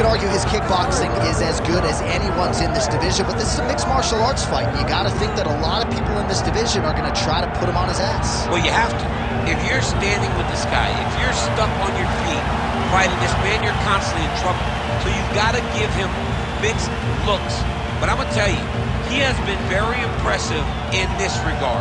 could argue his kickboxing is as good as anyone's in this division, but this is a mixed martial arts fight, and you got to think that a lot of people in this division are going to try to put him on his ass. Well, you have to. If you're standing with this guy, if you're stuck on your feet fighting this man, you're constantly in trouble. So you've got to give him mixed looks. But I'm going to tell you, he has been very impressive in this regard.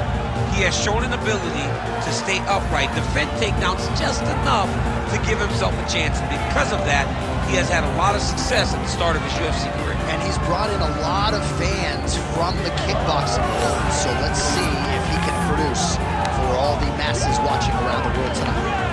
He has shown an ability to stay upright, defend takedowns just enough to give himself a chance. And because of that, he has had a lot of success at the start of his UFC career. And he's brought in a lot of fans from the kickboxing world. So let's see if he can produce for all the masses watching around the world tonight.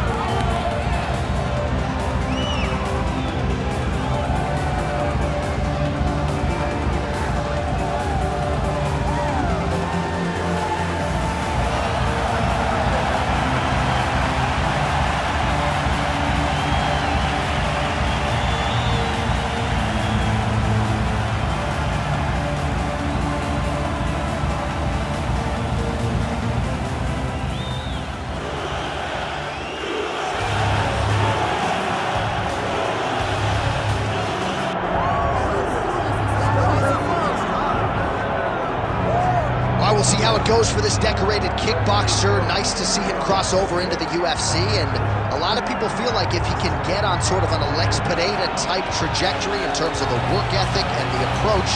We'll see how it goes for this decorated kickboxer. Nice to see him cross over into the UFC, and a lot of people feel like if he can get on sort of an Alex Pineda type trajectory in terms of the work ethic and the approach,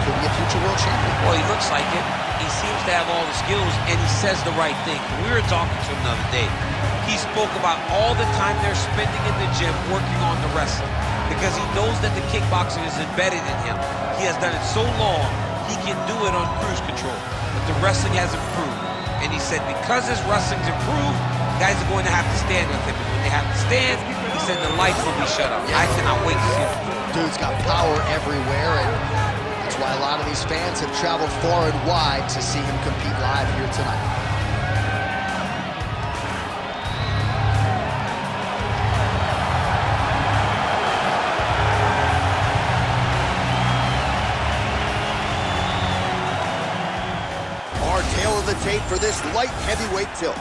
could be a future world champion. Well, he looks like it. He seems to have all the skills, and he says the right thing. We were talking to him the other day. He spoke about all the time they're spending in the gym working on the wrestling, because he knows that the kickboxing is embedded in him. He has done it so long, he can do it on cruise control. But the wrestling has improved. And he said because his wrestling's improved, guys are going to have to stand with him. And when they have to stand, he said the lights will be shut off. I cannot wait to see him. Dude's got power everywhere, and that's why a lot of these fans have traveled far and wide to see him compete live here tonight. Tail of the tape for this light heavyweight tilt.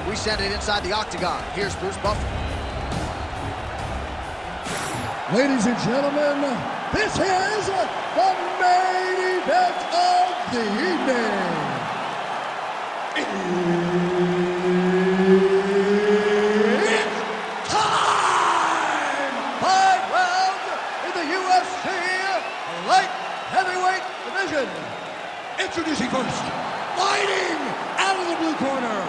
We send it inside the octagon. Here's Bruce Buffer. Ladies and gentlemen, this is the main event of the evening. It's time! 5 rounds in the UFC light heavyweight division. Introducing first, fighting out of the blue corner,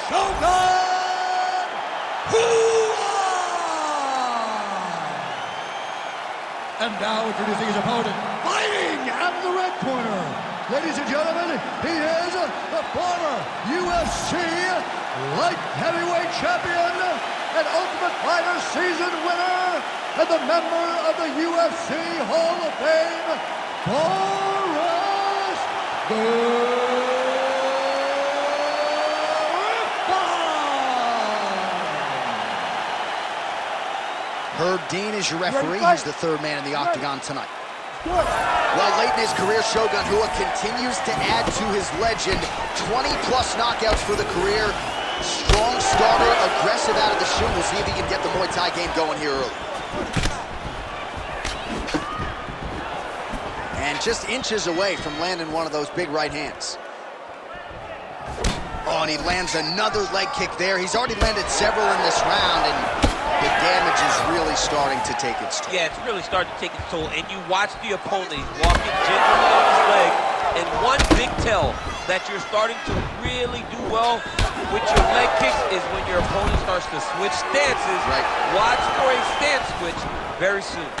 Shogun! And now introducing his opponent, fighting out of the red corner. Ladies and gentlemen, he is the former UFC light heavyweight champion and Ultimate Fighter season winner and the member of the UFC Hall of Fame, Forrest Griffin. Herb Dean is your referee. He's the third man in the octagon tonight. Well, late in his career, Shogun Rua continues to add to his legend. 20-plus knockouts for the career. Strong starter, aggressive out of the chute. We'll see if he can get the Muay Thai game going here early. And just inches away from landing one of those big right hands. Oh, and he lands another leg kick there. He's already landed several in this round, and the damage is really starting to take its toll. Yeah, it's really starting to take its toll. And you watch the opponent, he's walking gingerly on his leg. And one big tell that you're starting to really do well with your leg kicks is when your opponent starts to switch stances. Right. Watch for a stance switch very soon.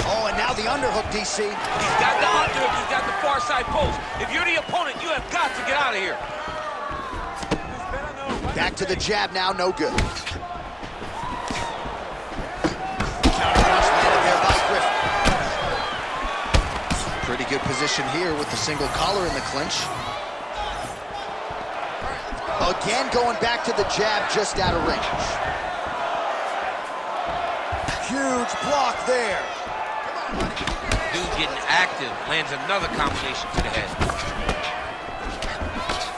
Oh, and now the underhook, DC. He's got the underhook, he's got the far side post. If you're the opponent, you have got to get out of here. Back to the jab now, no good. Pretty good position here with the single collar in the clinch. Again, going back to the jab, just out of range. Huge block there. Dude getting active, lands another combination to the head.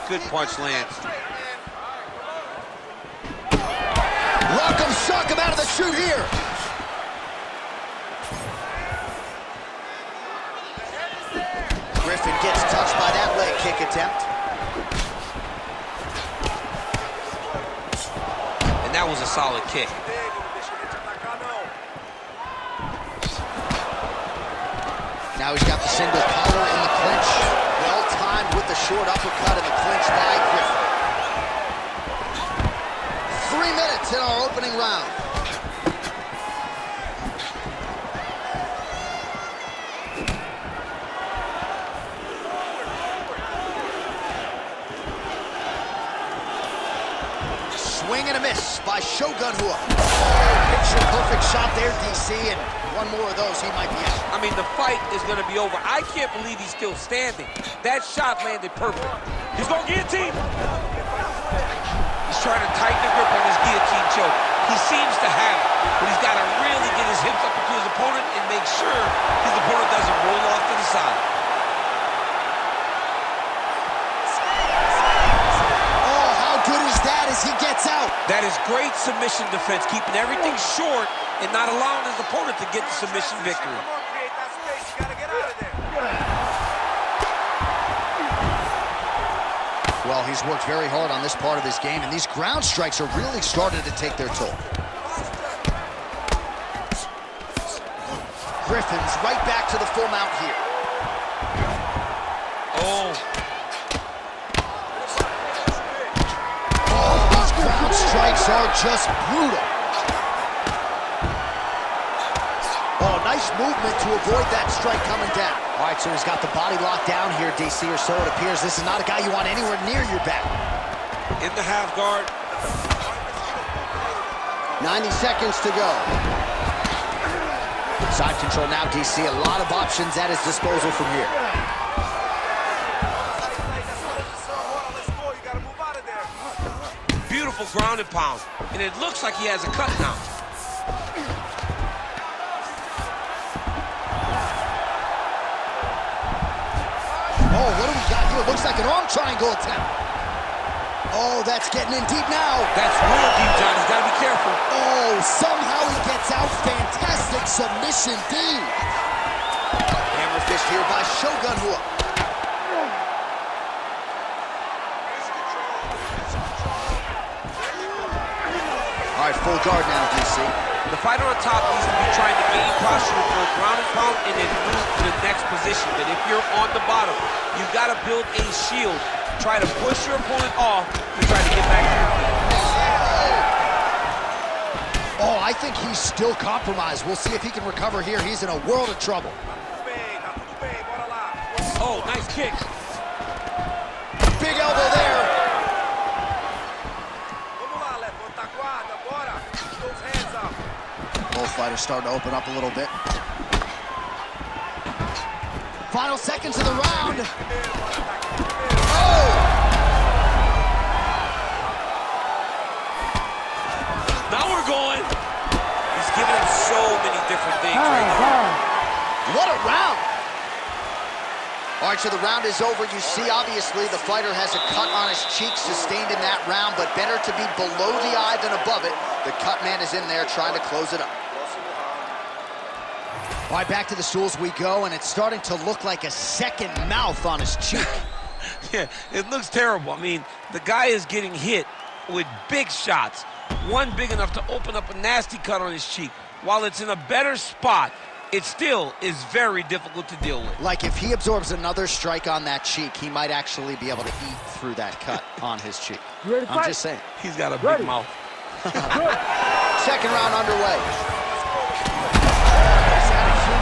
Good punch lands. Rock him, shock him out of the chute here. Griffin gets touched by that leg kick attempt. And that was a solid kick. Now he's got the single collar in the clinch. Well timed with the short uppercut in the clinch by Griffin. 3 minutes in our opening round. Swing and a miss by Shogun. Picture perfect shot there, DC, and one more of those, he might be out. I mean, the fight is going to be over. I can't believe he's still standing. That shot landed perfect. He's going to guillotine. He's trying to tighten the grip on his guillotine choke. He seems to have it, but he's got to really get his hips up into his opponent and make sure his opponent doesn't roll off to the side. Oh, how good is that as he gets out? That is great submission defense, keeping everything short and not allowing his opponent to get the submission victory. Well, he's worked very hard on this part of his game, and these ground strikes are really starting to take their toll. Griffin's right back to the full mount here. Oh. Oh, these ground strikes are just brutal. Oh, nice movement to avoid that strike coming down. All right, so he's got the body locked down here, DC, or so it appears. This is not a guy you want anywhere near your back. In the half guard. 90 seconds to go. Side control now, DC. A lot of options at his disposal from here. Beautiful ground and pound. And it looks like he has a cut now. Oh, what do we got here? Looks like an arm triangle attempt. Oh, that's getting in deep now. That's real deep, John. He's got to be careful. Oh, somehow he gets out. Fantastic submission D. Hammer fist here by Shogun. All right, full guard now, DC. The fighter on top needs to be trying to gain posture for a ground and pound and then move to the next position. But if you're on the bottom, you've got to build a shield. Try to push your opponent off to try to get back to your feet. Oh, I think he's still compromised. We'll see if he can recover here. He's in a world of trouble. Oh, nice kick. Big elbow there. Both fighters starting to open up a little bit. Final seconds of the round. Oh! Now we're going. He's giving him so many different things right now. What a round! All right, so the round is over. You see, obviously, the fighter has a cut on his cheek sustained in that round, but better to be below the eye than above it. The cut man is in there trying to close it up. All right, back to the stools we go, and it's starting to look like a second mouth on his cheek. Yeah, it looks terrible. I mean, the guy is getting hit with big shots. One big enough to open up a nasty cut on his cheek. While it's in a better spot, it still is very difficult to deal with. Like if he absorbs another strike on that cheek, he might actually be able to eat through that cut on his cheek. I'm just saying. He's got a big mouth. Second round underway.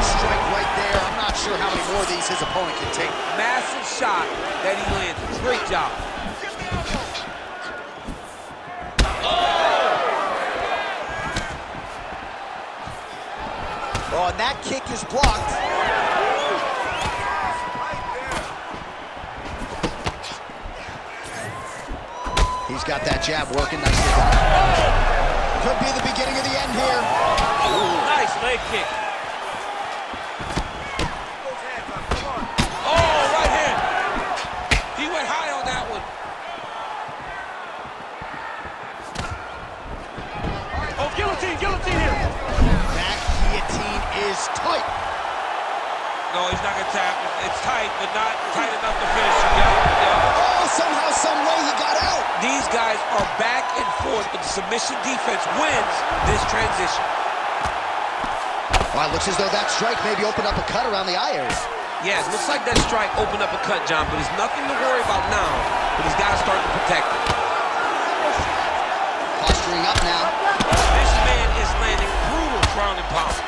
Strike right there. I'm not sure how many more of these his opponent can take. Massive shot that he landed. Great job. Oh, and that kick is blocked. He's got that jab working nicely done. Could be the beginning of the end here. Ooh, nice leg kick. Oh, right hand. He went high on that one. is tight. No, he's not going to tap. It's tight, but not tight enough to finish him. Yeah. Oh, somehow, some way he got out. These guys are back and forth, but the submission defense wins this transition. Well, it looks as though that strike maybe opened up a cut around the eye area. Yes, looks like that strike opened up a cut, John, but it's nothing to worry about now, but he's got to start to protect it. Posturing up now. This man is landing brutal ground and pound.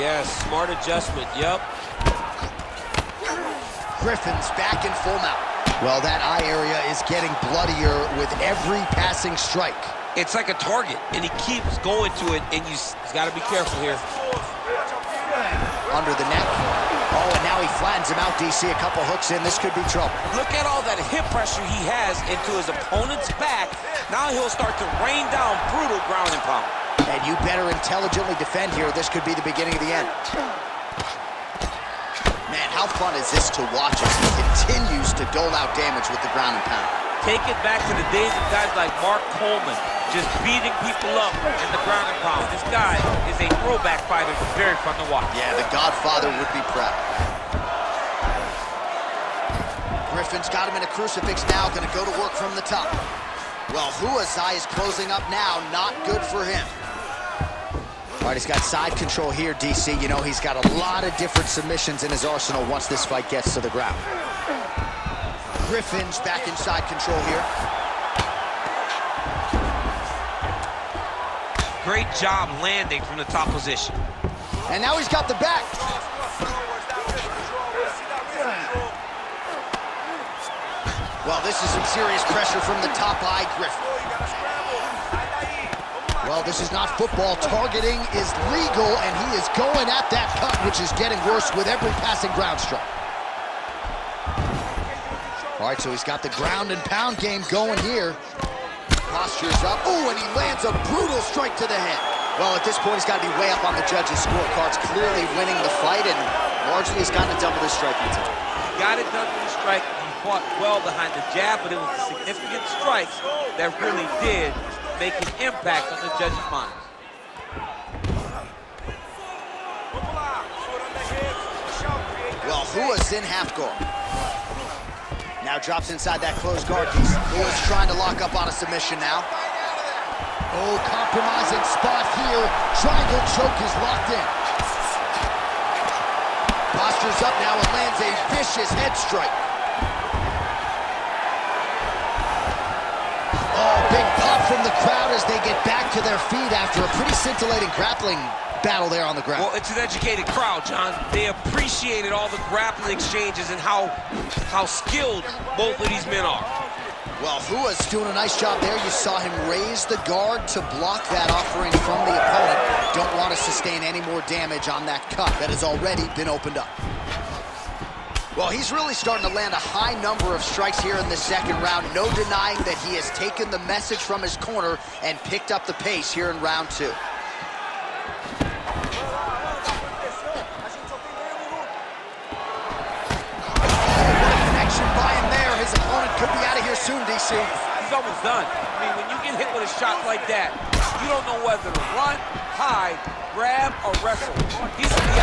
Yes, smart adjustment, yep. Griffin's back in full mount. Well, that eye area is getting bloodier with every passing strike. It's like a target, and he keeps going to it, and he's got to be careful here. Under the neck. Oh, and now he flattens him out, DC. A couple hooks in. This could be trouble. Look at all that hip pressure he has into his opponent's back. Now he'll start to rain down brutal ground and pound. And you better intelligently defend here. This could be the beginning of the end. Man, how fun is this to watch as he continues to dole out damage with the ground and pound? Take it back to the days of guys like Mark Coleman, just beating people up in the ground and pound. This guy is a throwback fighter. Very fun to watch. Yeah, the Godfather would be proud. Griffin's got him in a crucifix now, going to go to work from the top. Well, Hua's eye is closing up now. Not good for him. All right, he's got side control here, DC. You know, he's got a lot of different submissions in his arsenal once this fight gets to the ground. Griffin's back in side control here. Great job landing from the top position. And now he's got the back. Well, this is some serious pressure from the top eye, Griffin. Well, this is not football. Targeting is legal, and he is going at that cut, which is getting worse with every passing ground strike. All right, so he's got the ground and pound game going here. Posture's up. Oh, and he lands a brutal strike to the head. Well, at this point, he's got to be way up on the judges' scorecards, clearly winning the fight, and largely has gotten it done with his striking team. Got it done with his strike. He fought well behind the jab, but it was the significant strikes that really did make an impact on the judges' minds. Well, Hua's in half guard. Now drops inside that closed guard piece. Hua's trying to lock up on a submission now. Oh, compromising spot here. Triangle choke is locked in. Postures up now and lands a vicious head strike. Oh, big pop from the crowd as they get back to their feet after a pretty scintillating grappling battle there on the ground. Well, it's an educated crowd, John. They appreciated all the grappling exchanges and how skilled both of these men are. Well, Hua's doing a nice job there. You saw him raise the guard to block that offering from the opponent. Don't want to sustain any more damage on that cut that has already been opened up. Well, he's really starting to land a high number of strikes here in the second round. No denying that he has taken the message from his corner and picked up the pace here in round two. By him there, his opponent could be out of here soon, DC. He's almost done. I mean, when you get hit with a shot like that, you don't know whether to run, hide, grab, or wrestle. He's confused.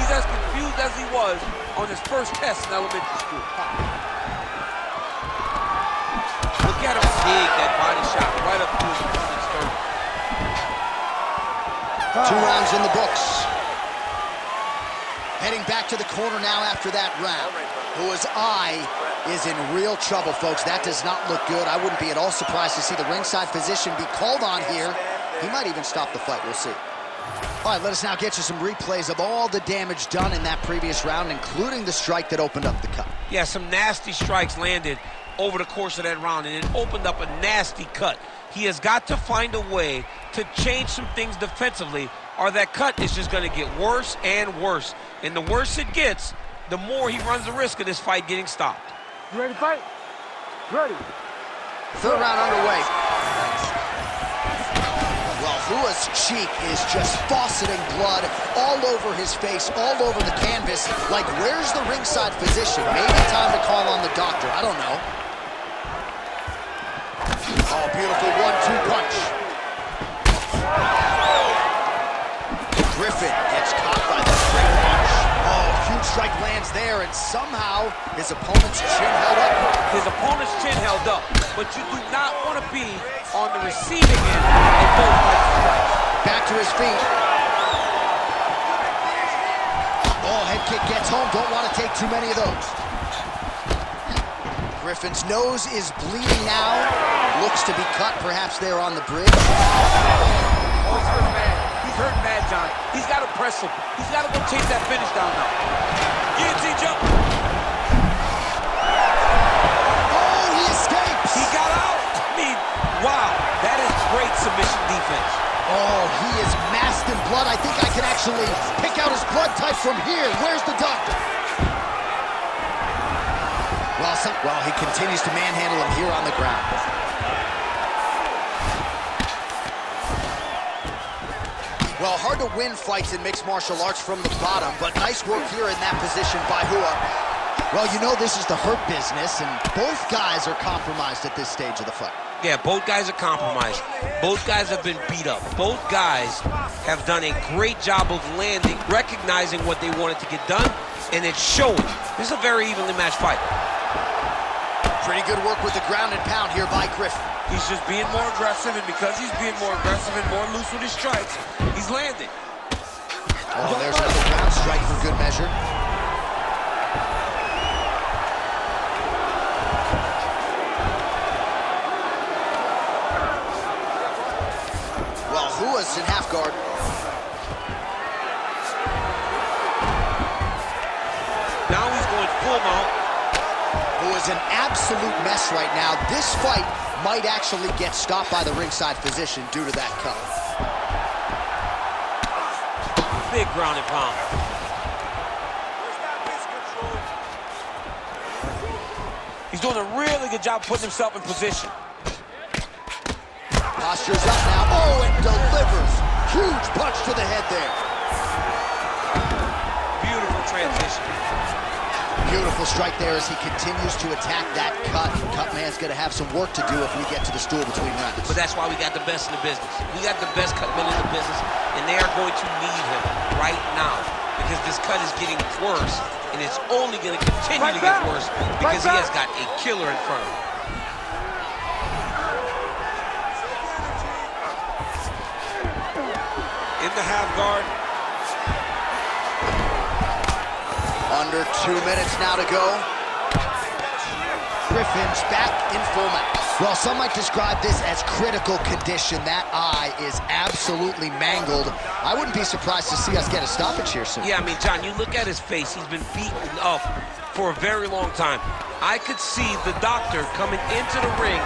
He's as confused as he was on his first test in elementary school. Look at him dig that body shot right up to his opponent's sternum. 2 rounds in the books. Heading back to the corner now after that round. Hua's eye is in real trouble, folks. That does not look good. I wouldn't be at all surprised to see the ringside physician be called on here. He might even stop the fight. We'll see. All right, let us now get you some replays of all the damage done in that previous round, including the strike that opened up the cut. Yeah, some nasty strikes landed over the course of that round, and it opened up a nasty cut. He has got to find a way to change some things defensively, or that cut is just going to get worse and worse. And the worse it gets, the more he runs the risk of this fight getting stopped. You ready to fight? Ready. Third round underway. Well, Hua's cheek is just fauceting blood all over his face, all over the canvas. Like, where's the ringside physician? Maybe time to call on the doctor. I don't know. Oh, beautiful 1-2 punch. Griffin gets caught by the straight punch. Oh, huge strike lands there, and somehow his opponent's chin held up. His opponent's chin held up, but you do not want to be on the receiving end of those types of strikes. Back to his feet. Oh, head kick gets home. Don't want to take too many of those. Griffin's nose is bleeding now. Looks to be cut, perhaps there on the bridge. Oh, he's hurt bad. He's hurt bad, John. He's got to press him. He's got to go chase that finish down now. Guillotine jump. Oh, he escapes. He got out. I mean, wow. That is great submission defense. Oh, he is masked in blood. I think I can actually pick out his blood type from here. Where's the doctor? Well, he continues to manhandle him here on the ground. Well, hard to win fights in mixed martial arts from the bottom, but nice work here in that position by Hua. Well, you know this is the hurt business, and both guys are compromised at this stage of the fight. Yeah, both guys are compromised. Both guys have been beat up. Both guys have done a great job of landing, recognizing what they wanted to get done, and it's showing. This is a very evenly matched fight. Pretty good work with the ground and pound here by Griffin. He's just being more aggressive, and because he's being more aggressive and more loose with his strikes, he's landing. Oh, there's another ground strike for good measure. Well, Hua's in half guard. Now he's going full mount. Hua's an absolute mess right now. This fight might actually get stopped by the ringside physician due to that cut. Big ground and pound. He's doing a really good job putting himself in position. Posture's up now. Oh, and delivers. Huge punch to the head there. Beautiful transition. Beautiful strike there as he continues to attack that cut. Cut man's going to have some work to do if we get to the stool between rounds. But that's why we got the best in the business. We got the best cut men in the business, and they are going to need him right now because this cut is getting worse, and it's only going to continue to get worse because he has got a killer in front of him. In the half guard. Under 2 minutes now to go. Griffin's back in full mount. Well, some might describe this as critical condition. That eye is absolutely mangled. I wouldn't be surprised to see us get a stoppage here soon. Yeah, I mean, John, you look at his face. He's been beaten up for a very long time. I could see the doctor coming into the ring,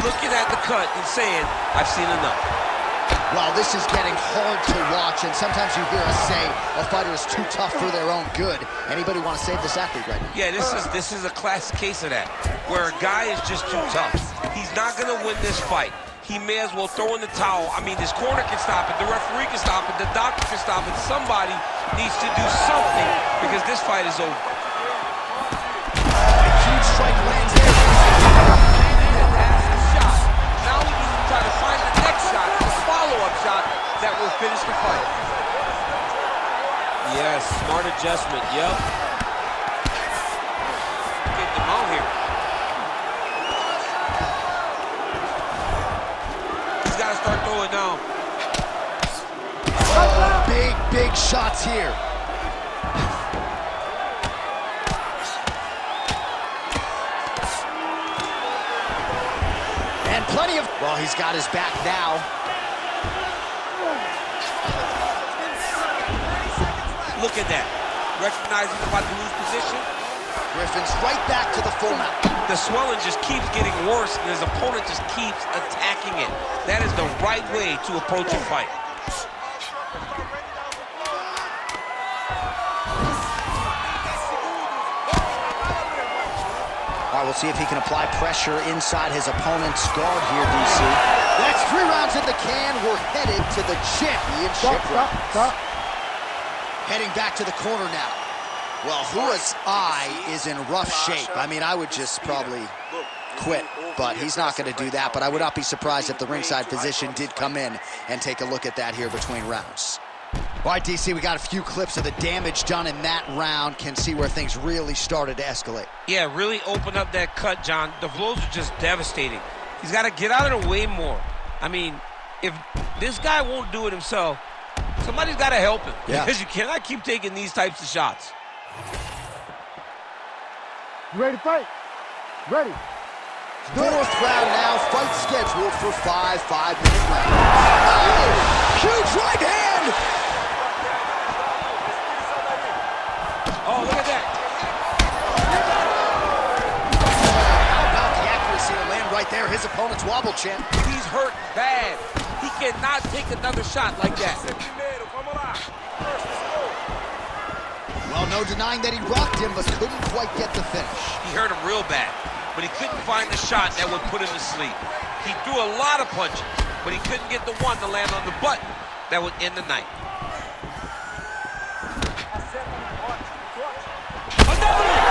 looking at the cut and saying, I've seen enough. Well, this is getting hard to watch, and sometimes you hear us say a fighter is too tough for their own good. Anybody want to save this athlete right now? Yeah, this is a classic case of that, where a guy is just too tough. He's not going to win this fight. He may as well throw in the towel. I mean, this corner can stop it, the referee can stop it, the doctor can stop it. Somebody needs to do something because this fight is over. A huge strike lands there. Now we need to try to find the next shot, the follow-up shot that will finish the fight. Yes, smart adjustment, yep. Get them out here. He's got to start throwing now. Oh, big shots here. And plenty of... Well, he's got his back now. Look at that. Recognizing about to lose position. Griffin's right back to the full mount. The swelling just keeps getting worse, and his opponent just keeps attacking it. That is the right way to approach a fight. All right, we'll see if he can apply pressure inside his opponent's guard here, DC. That's 3 rounds in the can. We're headed to the championship rounds. Heading back to the corner now. Well, Hua's eye is in rough shape. I mean, I would just probably quit, but he's not going to do that. But I would not be surprised if the ringside physician did come in and take a look at that here between rounds. All right, DC, we got a few clips of the damage done in that round. Can see where things really started to escalate. Yeah, really open up that cut, John. The blows are just devastating. He's got to get out of the way more. I mean, if this guy won't do it himself, somebody's got to help him. Yeah. Because you cannot keep taking these types of shots. You ready to fight? Ready. 4th round now, fight scheduled for 5 5-minute rounds. Oh, huge right hand! Oh, look at that. How about the accuracy to land right there? His opponent's wobble chin. He's hurt bad. He cannot take another shot like that. Well, no denying that he rocked him, but couldn't quite get the finish. He hurt him real bad, but he couldn't find the shot that would put him to sleep. He threw a lot of punches, but he couldn't get the one to land on the button that would end the night. Another one!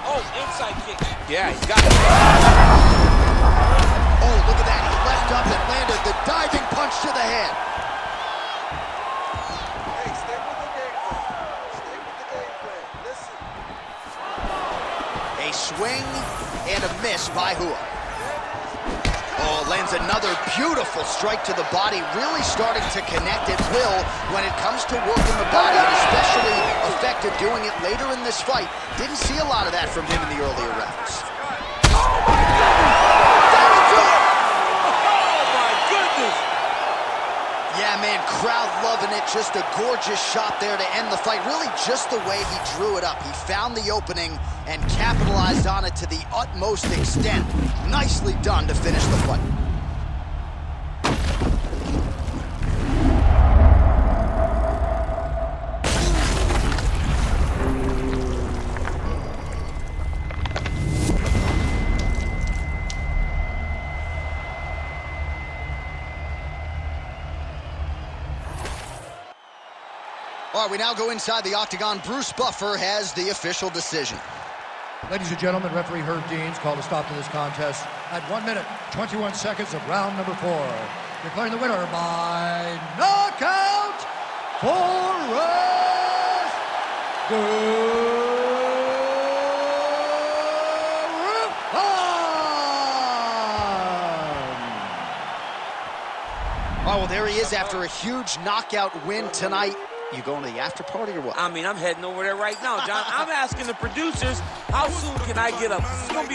Oh, inside kick. Yeah, he's got it. Oh, look at that. He left up and landed the diving punch to the head. Hey, stay with the game plan. Stay with the game plan. Listen. A swing and a miss by Hua. Oh, lands another beautiful strike to the body, really starting to connect at will when it comes to working the body, and especially effective doing it later in this fight. Didn't see a lot of that from him in the earlier rounds. Yeah, man, crowd loving it. Just a gorgeous shot there to end the fight. Really just the way he drew it up. He found the opening and capitalized on it to the utmost extent. Nicely done to finish the fight. All right, we now go inside the octagon. Bruce Buffer has the official decision. Ladies and gentlemen, referee Herb Dean's called a stop to this contest at 1 minute, 21 seconds of round number 4. Declaring the winner by knockout, Forrest Griffin. Oh, well, there he is after a huge knockout win tonight. You going to the after party or what? I mean, I'm heading over there right now, John. I'm asking the producers, how soon can I get up? It's going to be